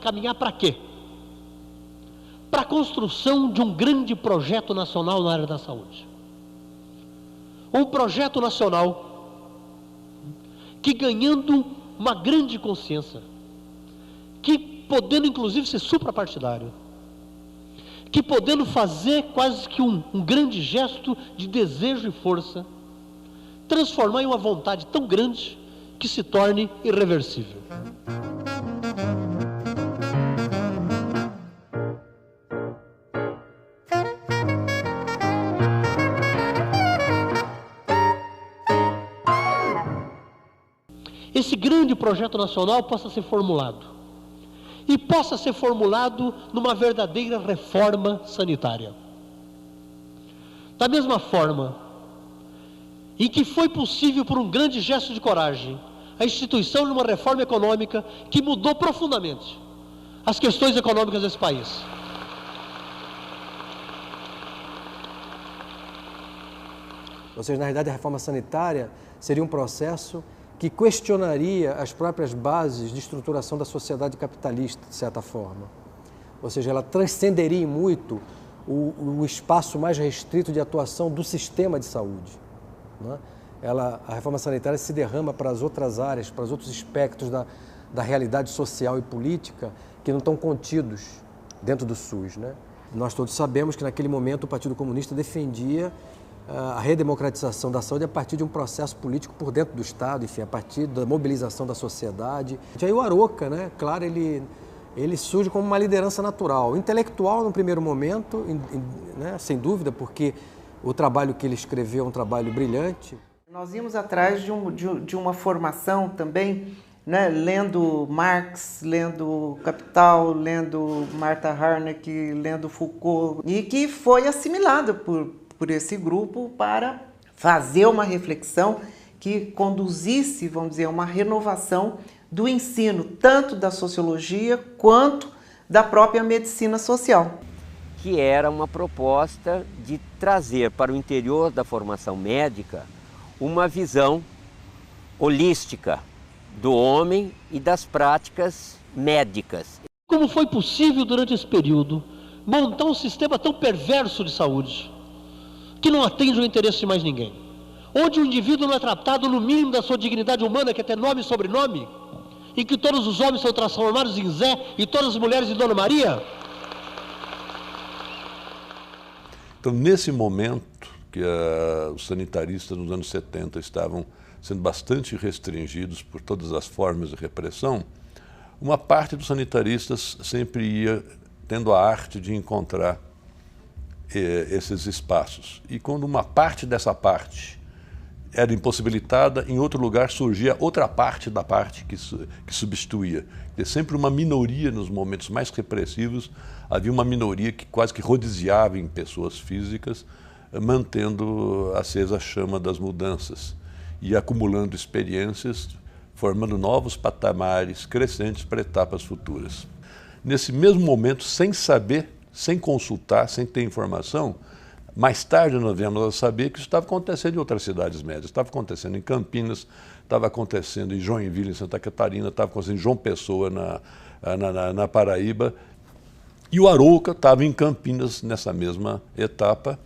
caminhar para quê? Para a construção de um grande projeto nacional na área da saúde. Um projeto nacional que, ganhando uma grande consciência, que podendo inclusive ser suprapartidário, que podendo fazer quase que um grande gesto de desejo e força, transformar em uma vontade tão grande que se torne irreversível. Esse grande projeto nacional possa ser formulado. E possa ser formulado numa verdadeira reforma sanitária. Da mesma forma em que foi possível, por um grande gesto de coragem, a instituição de uma reforma econômica que mudou profundamente as questões econômicas desse país. Ou seja, na realidade, a reforma sanitária seria um processo que questionaria as próprias bases de estruturação da sociedade capitalista, de certa forma. Ou seja, ela transcenderia muito o espaço mais restrito de atuação do sistema de saúde, né? A reforma sanitária se derrama para as outras áreas, para os outros aspectos da realidade social e política que não estão contidos dentro do SUS, né? Nós todos sabemos que naquele momento o Partido Comunista defendia a redemocratização da saúde a partir de um processo político por dentro do Estado, enfim, a partir da mobilização da sociedade. E aí o Aroca, né, claro, ele surge como uma liderança natural, intelectual no primeiro momento, né, sem dúvida, porque o trabalho que ele escreveu é um trabalho brilhante. Nós íamos atrás de uma formação também, né, lendo Marx, lendo Capital, lendo Martha Harnack, lendo Foucault, e que foi assimilada por esse grupo para fazer uma reflexão que conduzisse, vamos dizer, uma renovação do ensino, tanto da sociologia quanto da própria medicina social. Que era uma proposta de trazer para o interior da formação médica uma visão holística do homem e das práticas médicas. Como foi possível, durante esse período, montar um sistema tão perverso de saúde, que não atende o interesse de mais ninguém, onde o indivíduo não é tratado no mínimo da sua dignidade humana, que é ter nome e sobrenome, em que todos os homens são transformados em Zé e todas as mulheres em Dona Maria? Então, nesse momento que os sanitaristas nos anos 70 estavam sendo bastante restringidos por todas as formas de repressão, uma parte dos sanitaristas sempre ia tendo a arte de encontrar esses espaços. E quando uma parte dessa parte era impossibilitada, em outro lugar surgia outra parte da parte que substituía. E sempre uma minoria, nos momentos mais repressivos, havia uma minoria que quase que rodiziava em pessoas físicas, mantendo acesa a chama das mudanças e acumulando experiências, formando novos patamares crescentes para etapas futuras. Nesse mesmo momento, sem saber, sem consultar, sem ter informação, mais tarde nós viemos a saber que isso estava acontecendo em outras cidades médias. Estava acontecendo em Campinas, estava acontecendo em Joinville, em Santa Catarina, estava acontecendo em João Pessoa, na Paraíba. E o Arouca estava em Campinas nessa mesma etapa,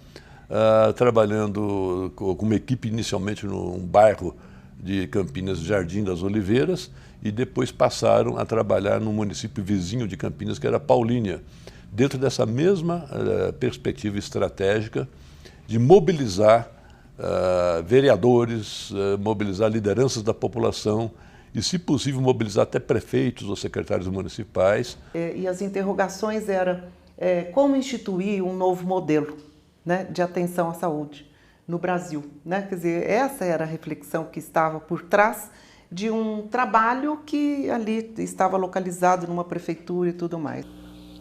trabalhando com uma equipe inicialmente num bairro de Campinas, Jardim das Oliveiras, e depois passaram a trabalhar no município vizinho de Campinas, que era Paulínia, dentro dessa mesma perspectiva estratégica de mobilizar vereadores, mobilizar lideranças da população e, se possível, mobilizar até prefeitos ou secretários municipais. E as interrogações eram como instituir um novo modelo, né, de atenção à saúde no Brasil, né? Quer dizer, essa era a reflexão que estava por trás de um trabalho que ali estava localizado numa prefeitura e tudo mais.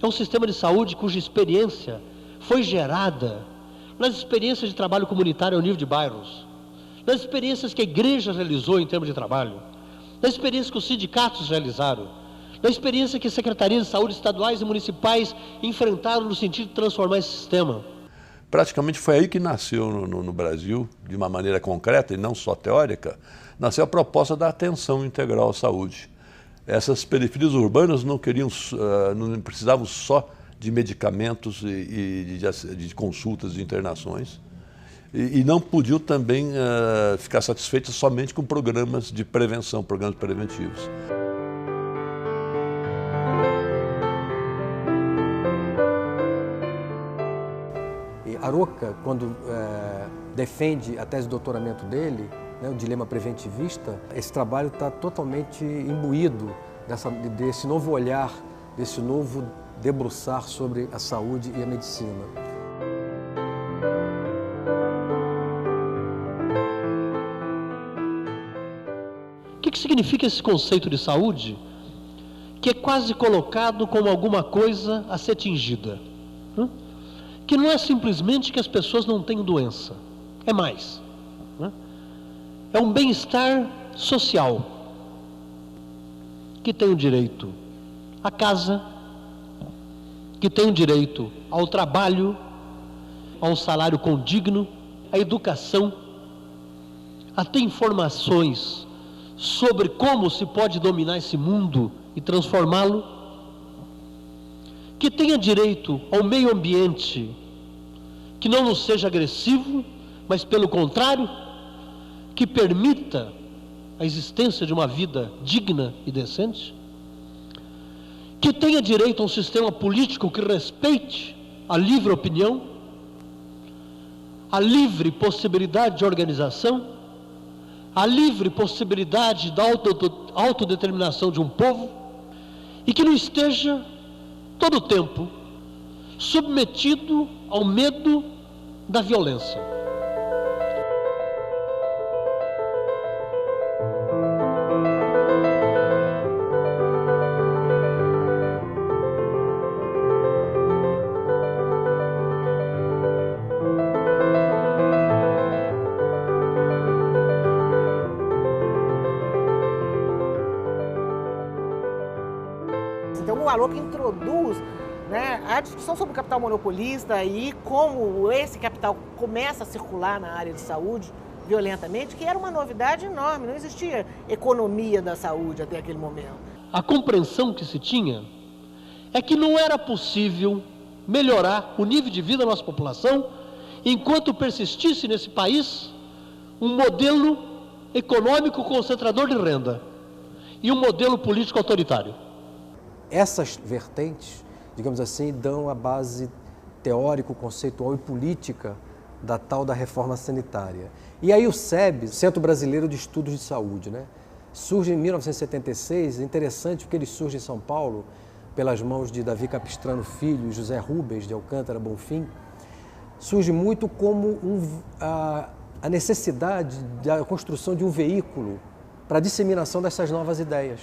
É um sistema de saúde cuja experiência foi gerada nas experiências de trabalho comunitário ao nível de bairros, nas experiências que a igreja realizou em termos de trabalho, nas experiências que os sindicatos realizaram, na experiência que as secretarias de saúde estaduais e municipais enfrentaram no sentido de transformar esse sistema. Praticamente foi aí que nasceu no Brasil, de uma maneira concreta e não só teórica, nasceu a proposta da atenção integral à saúde. essas periferias urbanas não precisavam só de medicamentos e de consultas e internações, e não podiam também ficar satisfeitas somente com programas de prevenção, programas preventivos. E Aroca, quando defende a tese de doutoramento dele, né, o dilema preventivista, esse trabalho está totalmente imbuído desse novo olhar, desse novo debruçar sobre a saúde e a medicina. O que significa esse conceito de saúde, que é quase colocado como alguma coisa a ser tingida? Que não é simplesmente que as pessoas não tenham doença, é mais. É um bem-estar social, que tem o direito à casa, que tem o direito ao trabalho, ao salário condigno, à educação, a ter informações sobre como se pode dominar esse mundo e transformá-lo, que tenha direito ao meio ambiente, que não nos seja agressivo, mas pelo contrário, que permita a existência de uma vida digna e decente, que tenha direito a um sistema político que respeite a livre opinião, a livre possibilidade de organização, a livre possibilidade da autodeterminação de um povo, e que não esteja todo o tempo submetido ao medo da violência. Então, o Aroca introduz, né, a discussão sobre o capital monopolista e como esse capital começa a circular na área de saúde violentamente, que era uma novidade enorme, não existia economia da saúde até aquele momento. A compreensão que se tinha é que não era possível melhorar o nível de vida da nossa população enquanto persistisse nesse país um modelo econômico concentrador de renda e um modelo político autoritário. Essas vertentes, digamos assim, dão a base teórico, conceitual e política da tal da reforma sanitária. E aí o SEBS, Centro Brasileiro de Estudos de Saúde, né, surge em 1976, interessante porque ele surge em São Paulo, pelas mãos de Davi Capistrano Filho e José Rubens de Alcântara Bonfim, surge muito como a necessidade da construção de um veículo para a disseminação dessas novas ideias.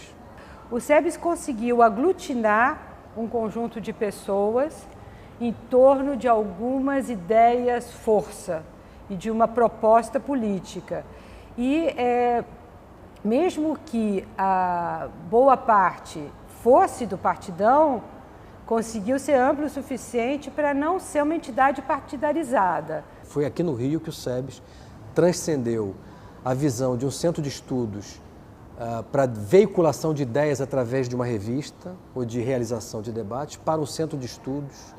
O SEBS conseguiu aglutinar um conjunto de pessoas em torno de algumas ideias força e de uma proposta política. E mesmo que a boa parte fosse do partidão, conseguiu ser amplo o suficiente para não ser uma entidade partidarizada. Foi aqui no Rio que o SEBS transcendeu a visão de um centro de estudos para veiculação de ideias através de uma revista ou de realização de debates para um centro de estudos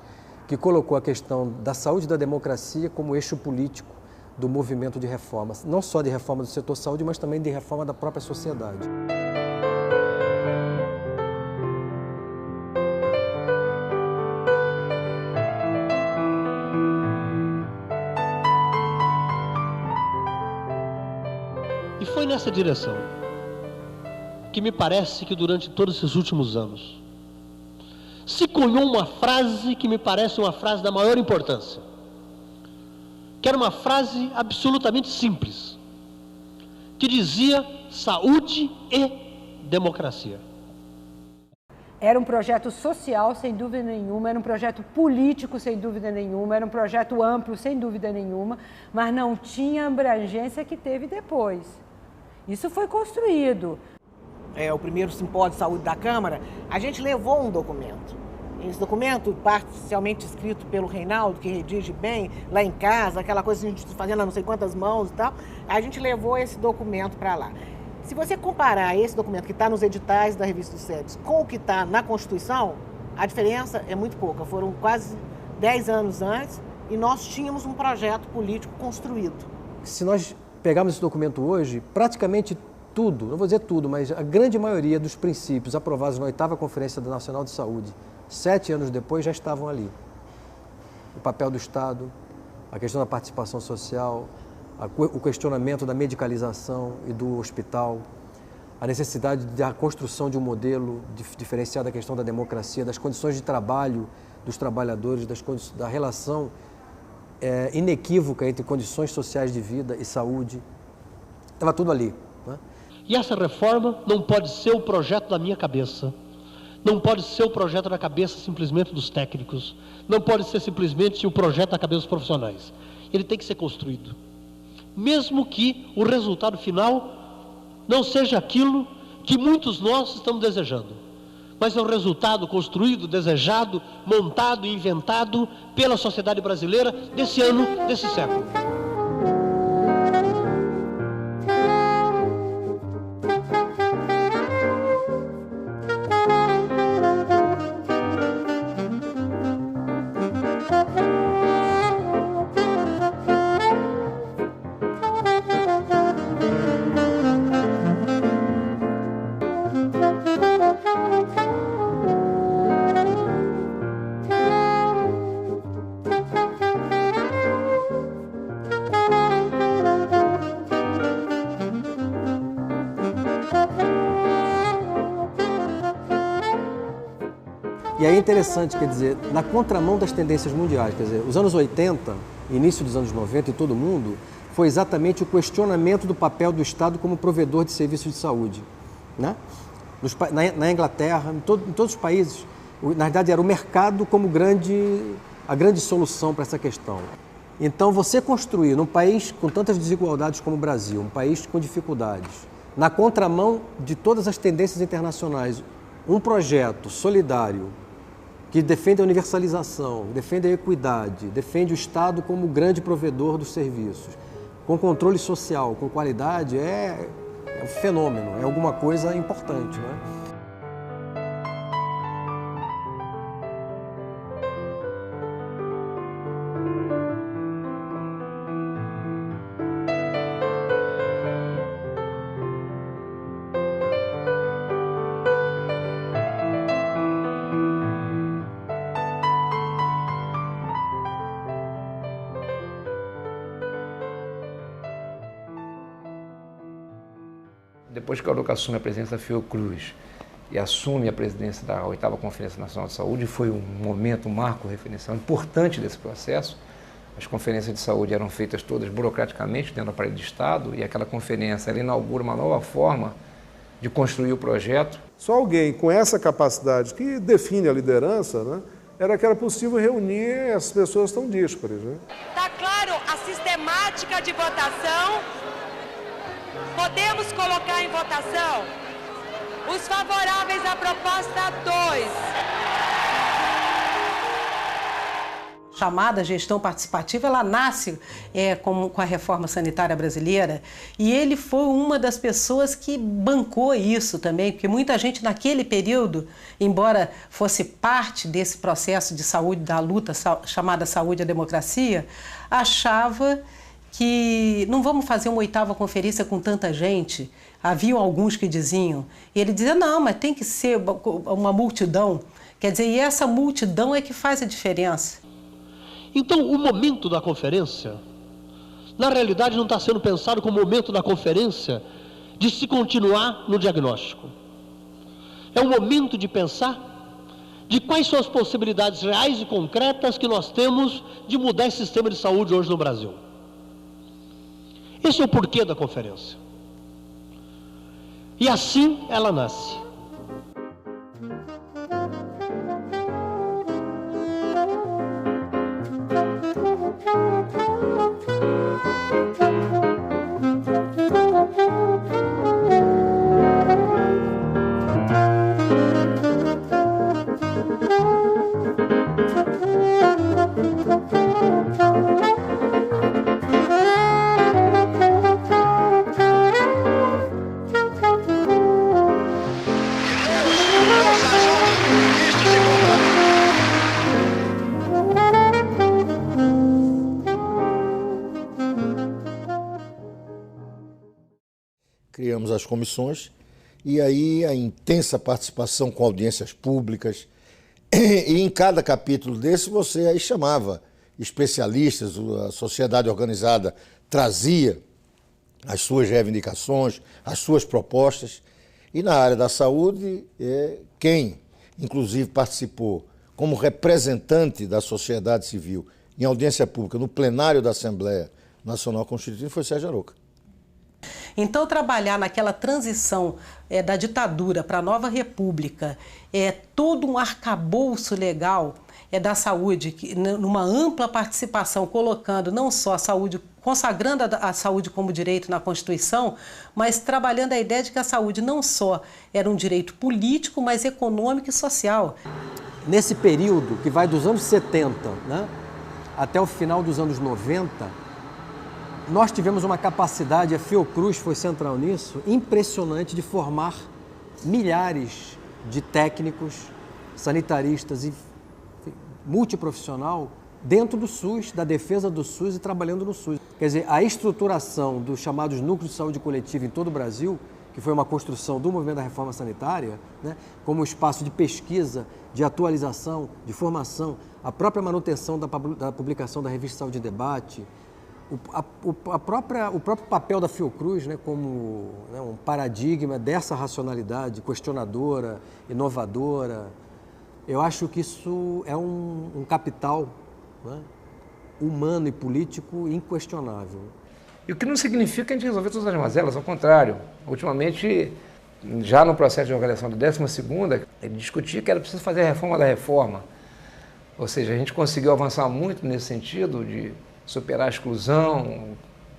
que colocou a questão da saúde e da democracia como eixo político do movimento de reforma, não só de reforma do setor saúde, mas também de reforma da própria sociedade. E foi nessa direção que me parece que durante todos esses últimos anos se cunhou uma frase que me parece uma frase da maior importância, que era uma frase absolutamente simples, que dizia saúde e democracia. Era um projeto social, sem dúvida nenhuma, era um projeto político, sem dúvida nenhuma, era um projeto amplo, sem dúvida nenhuma, mas não tinha a abrangência que teve depois. Isso foi construído. O primeiro simpósio de saúde da Câmara, a gente levou um documento. Esse documento, parcialmente escrito pelo Reinaldo, que redige bem, lá em casa, aquela coisa que a gente fazendo a não sei quantas mãos e tal, a gente levou esse documento para lá. Se você comparar esse documento que está nos editais da Revista dos SEBS com o que está na Constituição, a diferença é muito pouca. Foram quase 10 anos antes e nós tínhamos um projeto político construído. Se nós pegarmos esse documento hoje, praticamente tudo, não vou dizer tudo, mas a grande maioria dos princípios aprovados na 8ª Conferência Nacional de Saúde, 7 anos depois, já estavam ali. O papel do Estado, a questão da participação social, o questionamento da medicalização e do hospital, a necessidade da construção de um modelo diferenciado da questão da democracia, das condições de trabalho dos trabalhadores, da relação inequívoca entre condições sociais de vida e saúde. Estava tudo ali. Né? E essa reforma não pode ser o projeto da minha cabeça. Não pode ser o projeto da cabeça simplesmente dos técnicos. Não pode ser simplesmente o projeto da cabeça dos profissionais. Ele tem que ser construído. Mesmo que o resultado final não seja aquilo que muitos nós estamos desejando. Mas é um resultado construído, desejado, montado e inventado pela sociedade brasileira desse ano, desse século. E aí é interessante, quer dizer, na contramão das tendências mundiais, quer dizer, os anos 80, início dos anos 90 em todo o mundo, foi exatamente o questionamento do papel do Estado como provedor de serviços de saúde. Né? Na Inglaterra, em todos os países, na verdade era o mercado como a grande solução para essa questão. Então você construir num país com tantas desigualdades como o Brasil, um país com dificuldades, na contramão de todas as tendências internacionais, um projeto solidário que defende a universalização, defende a equidade, defende o Estado como grande provedor dos serviços, com controle social, com qualidade, é um fenômeno, é alguma coisa importante, né? Depois que o Arauco assume a presidência da Fiocruz e assume a presidência da 8ª Conferência Nacional de Saúde, foi um momento, um marco referencial importante desse processo. As conferências de saúde eram feitas todas burocraticamente dentro do aparelho de Estado e aquela conferência ela inaugura uma nova forma de construir o projeto. Só alguém com essa capacidade que define a liderança, né, era que era possível reunir as pessoas tão díspares. Né? Está claro a sistemática de votação. Podemos colocar em votação os favoráveis à proposta 2. Chamada gestão participativa, ela nasce com a reforma sanitária brasileira e ele foi uma das pessoas que bancou isso também, porque muita gente naquele período, embora fosse parte desse processo de saúde, da luta chamada Saúde à Democracia, achava que não vamos fazer uma 8ª conferência com tanta gente. Haviam alguns que diziam. E ele dizia, não, mas tem que ser uma multidão. Quer dizer, e essa multidão é que faz a diferença. Então, o momento da conferência, na realidade, não está sendo pensado como o momento da conferência de se continuar no diagnóstico. É o momento de pensar de quais são as possibilidades reais e concretas que nós temos de mudar esse sistema de saúde hoje no Brasil. Esse é o porquê da conferência. E assim ela nasce. criamos as comissões, e aí a intensa participação com audiências públicas, e em cada capítulo desse você aí chamava especialistas, a sociedade organizada trazia as suas reivindicações, as suas propostas, e na área da saúde, quem inclusive participou como representante da sociedade civil em audiência pública no plenário da Assembleia Nacional Constituinte foi Sérgio Arouca. Então, trabalhar naquela transição da ditadura para a nova república, todo um arcabouço legal da saúde, numa ampla participação, colocando não só a saúde, consagrando a saúde como direito na Constituição, mas trabalhando a ideia de que a saúde não só era um direito político, mas econômico e social. Nesse período, que vai dos anos 70, né, até o final dos anos 90, nós tivemos uma capacidade, a Fiocruz foi central nisso, impressionante de formar milhares de técnicos, sanitaristas e multiprofissional dentro do SUS, da defesa do SUS e trabalhando no SUS. Quer dizer, a estruturação dos chamados núcleos de saúde coletiva em todo o Brasil, que foi uma construção do movimento da reforma sanitária, né, como espaço de pesquisa, de atualização, de formação, a própria manutenção da publicação da revista Saúde em Debate, o próprio papel da Fiocruz, né, como, né, um paradigma dessa racionalidade questionadora, inovadora. Eu acho que isso é um capital, né, humano e político inquestionável. E o que não significa que a gente resolver todas as mazelas, ao contrário. Ultimamente, já no processo de organização da 12ª, ele discutia que era preciso fazer a reforma da reforma. Ou seja, a gente conseguiu avançar muito nesse sentido de superar a exclusão,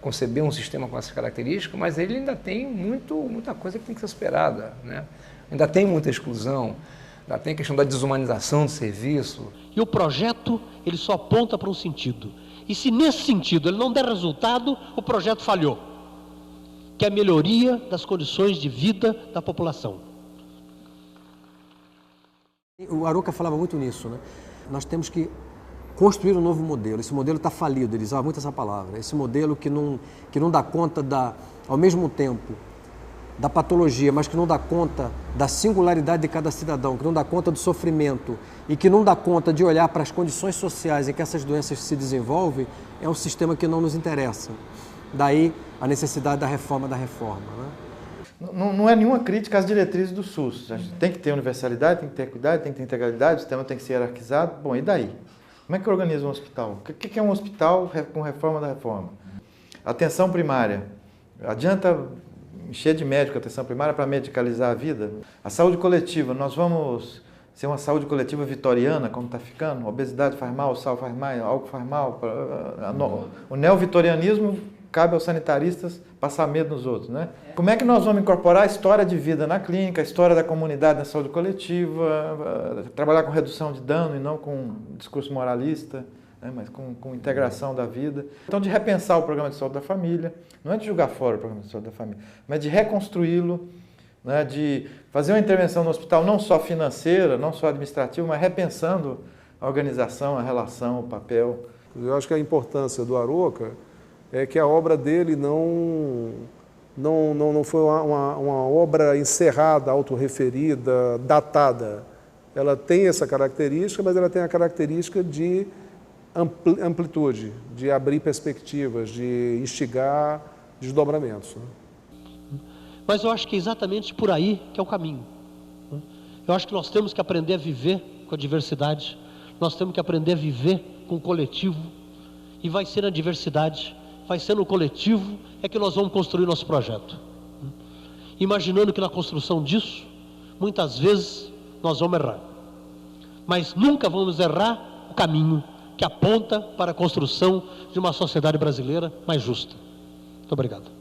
conceber um sistema com essas características, mas ele ainda tem muita coisa que tem que ser superada, né? Ainda tem muita exclusão, ainda tem a questão da desumanização do serviço. E o projeto, ele só aponta para um sentido. E se nesse sentido ele não der resultado, o projeto falhou, que é a melhoria das condições de vida da população. O Arouca falava muito nisso, né? Nós temos que construir um novo modelo. Esse modelo está falido, ele usava muito essa palavra. Esse modelo que não dá conta ao mesmo tempo da patologia, mas que não dá conta da singularidade de cada cidadão, que não dá conta do sofrimento e que não dá conta de olhar para as condições sociais em que essas doenças se desenvolvem, é um sistema que não nos interessa. Daí a necessidade da reforma da reforma, né? Não é nenhuma crítica às diretrizes do SUS. A gente tem que ter universalidade, tem que ter equidade, tem que ter integralidade, o sistema tem que ser hierarquizado. Bom, e daí? Como é que organiza um hospital? O que é um hospital com reforma da reforma? Atenção primária. Adianta encher de médico a atenção primária para medicalizar a vida? A saúde coletiva, nós vamos ser uma saúde coletiva vitoriana, como está ficando? Obesidade faz mal, sal faz mal, álcool faz mal. O neovitorianismo cabe aos sanitaristas passar medo nos outros, né? Como é que nós vamos incorporar a história de vida na clínica, a história da comunidade na saúde coletiva, trabalhar com redução de dano e não com discurso moralista, né? Mas com integração da vida. Então, de repensar o programa de saúde da família, não é de jogar fora o programa de saúde da família, mas de reconstruí-lo, né? De fazer uma intervenção no hospital não só financeira, não só administrativa, mas repensando a organização, a relação, o papel. Eu acho que a importância do Arouca é que a obra dele não foi uma obra encerrada, autorreferida, datada. Ela tem essa característica, mas ela tem a característica de amplitude, de abrir perspectivas, de instigar desdobramentos. Mas eu acho que é exatamente por aí que é o caminho. Eu acho que nós temos que aprender a viver com a diversidade, nós temos que aprender a viver com o coletivo, e vai ser na diversidade, vai ser no coletivo, é que nós vamos construir nosso projeto. Imaginando que na construção disso, muitas vezes nós vamos errar. Mas nunca vamos errar o caminho que aponta para a construção de uma sociedade brasileira mais justa. Muito obrigado.